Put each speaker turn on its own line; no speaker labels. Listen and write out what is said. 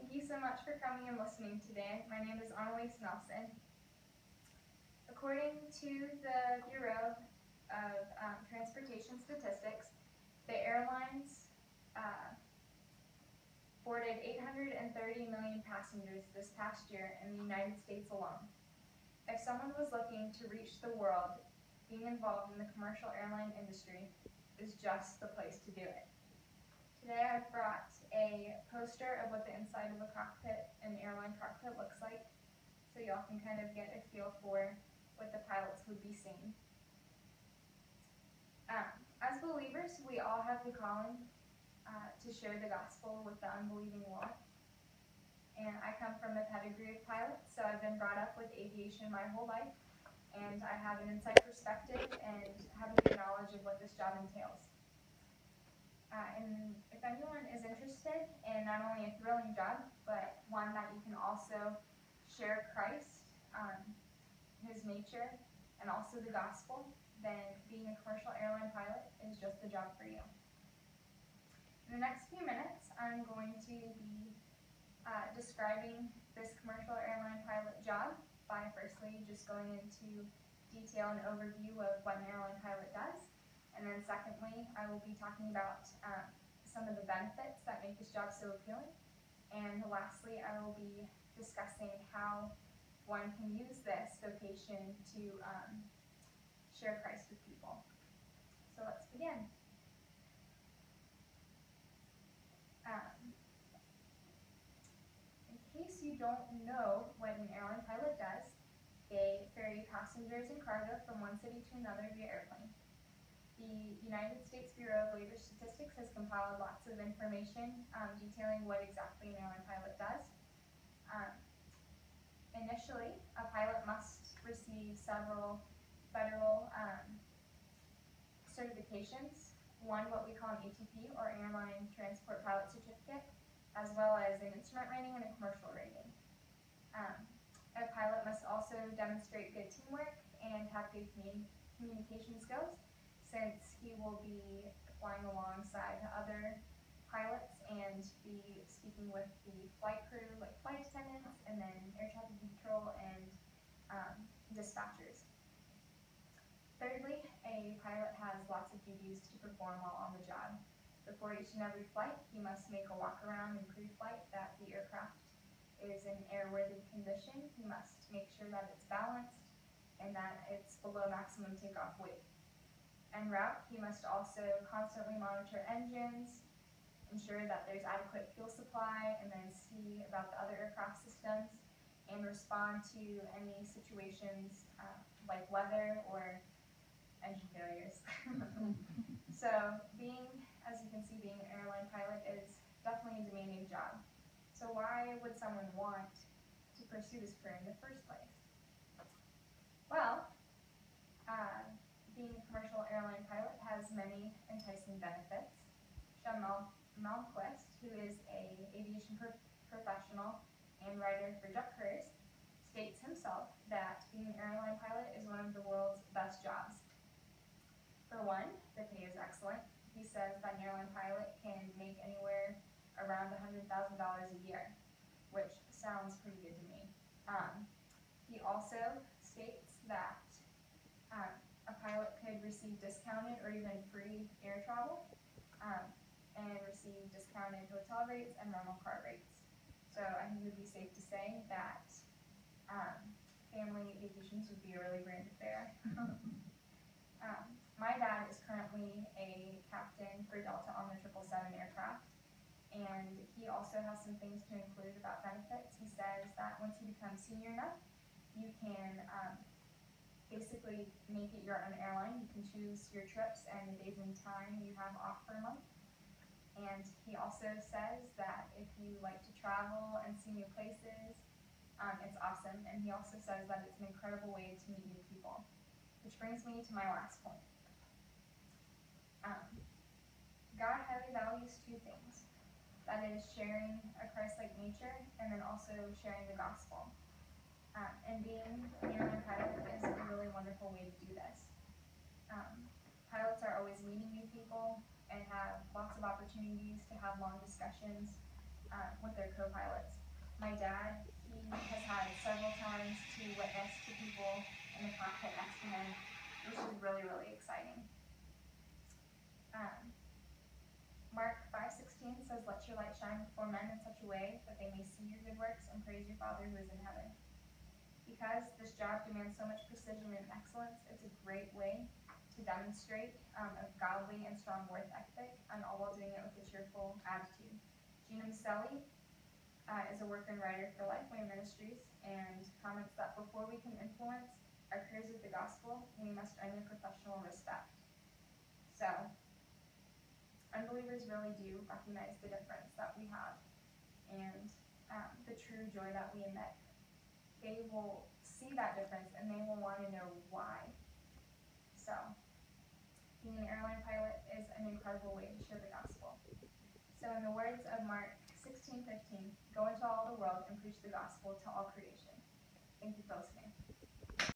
Thank you so much for coming and listening today. My name is Annalise Nelson. According to the Bureau of Transportation Statistics, the airlines boarded 830 million passengers this past year in the United States alone. If someone was looking to reach the world, being involved in the commercial airline industry is just the place to do it. Today I've brought a poster of what the inside of a cockpit, an airline cockpit, looks like, so y'all can kind of get a feel for what the pilots would be seeing. As believers, we all have the calling to share the gospel with the unbelieving world. And I come from a pedigree of pilots, so I've been brought up with aviation my whole life, and I have an inside perspective and have a good knowledge of what this job entails. And if anyone is interested in not only a thrilling job, but one that you can also share Christ, his nature, and also the gospel, then being a commercial airline pilot is just the job for you. In the next few minutes, I'm going to be describing this commercial airline pilot job by firstly just going into detail and overview of what an airline pilot does. And then secondly, I will be talking about some of the benefits that make this job so appealing. And lastly, I will be discussing how one can use this vocation to share Christ with people. So let's begin. In case you don't know what an airline pilot does, they ferry passengers and cargo from one city to another via airplane. The United States Bureau of Labor Statistics has compiled lots of information detailing what exactly an airline pilot does. Initially, a pilot must receive several federal certifications, one what we call an ATP, or Airline Transport Pilot Certificate, as well as an instrument rating and a commercial rating. A pilot must also demonstrate good teamwork and have good communication skills, since he will be flying alongside other pilots and be speaking with the flight crew, like flight attendants, and then air traffic control and dispatchers. Thirdly, a pilot has lots of duties to perform while on the job. Before each and every flight, he must make a walk around and pre-flight that the aircraft is in airworthy condition. He must make sure that it's balanced and that it's below maximum takeoff weight. En route, he must also constantly monitor engines, ensure that there's adequate fuel supply, and then see about the other aircraft systems and respond to any situations like weather or engine failures. So as you can see, being an airline pilot is definitely a demanding job. So why would someone want to pursue this career in the first place? Well, being a commercial airline pilot has many enticing benefits. Sean Malmquist, who is an aviation professional and writer for Jet Careers, states himself that being an airline pilot is one of the world's best jobs. For one, the pay is excellent. He says that an airline pilot can make anywhere around $100,000 a year, which sounds pretty good to me. He also states that a pilot could receive discounted or even free air travel and receive discounted hotel rates and rental car rates. So I think it would be safe to say that family vacations would be a really grand affair. My dad is currently a captain for Delta on the 777 aircraft, and he also has some things to include about benefits. He says that once you become senior enough, you can basically make it your own airline. You can choose your trips and the days and time you have off for a month. And he also says that if you like to travel and see new places, it's awesome. And he also says that it's an incredible way to meet new people. Which brings me to my last point. God highly values two things. That is sharing a Christ-like nature and then also sharing the gospel. And being an airline pilot is a really wonderful way to do this. Pilots are always meeting new people and have lots of opportunities to have long discussions with their co-pilots. My dad, he has had several times to witness to people in the cockpit next to him, which is really, really exciting. Mark 5:16 says, "Let your light shine before men in such a way that they may see your good works and praise your Father who is in heaven." Because this job demands so much precision and excellence, it's a great way to demonstrate a godly and strong work ethic, and all while doing it with a cheerful attitude. Gina Maselli is a worker and writer for Lifeway Ministries, and comments that before we can influence our peers with the gospel, we must earn their professional respect. So, unbelievers really do recognize the difference that we have and the true joy that we emit. They will see that difference and they will want to know why. So, being an airline pilot is an incredible way to share the gospel. So, in the words of Mark 16:15, "Go into all the world and preach the gospel to all creation."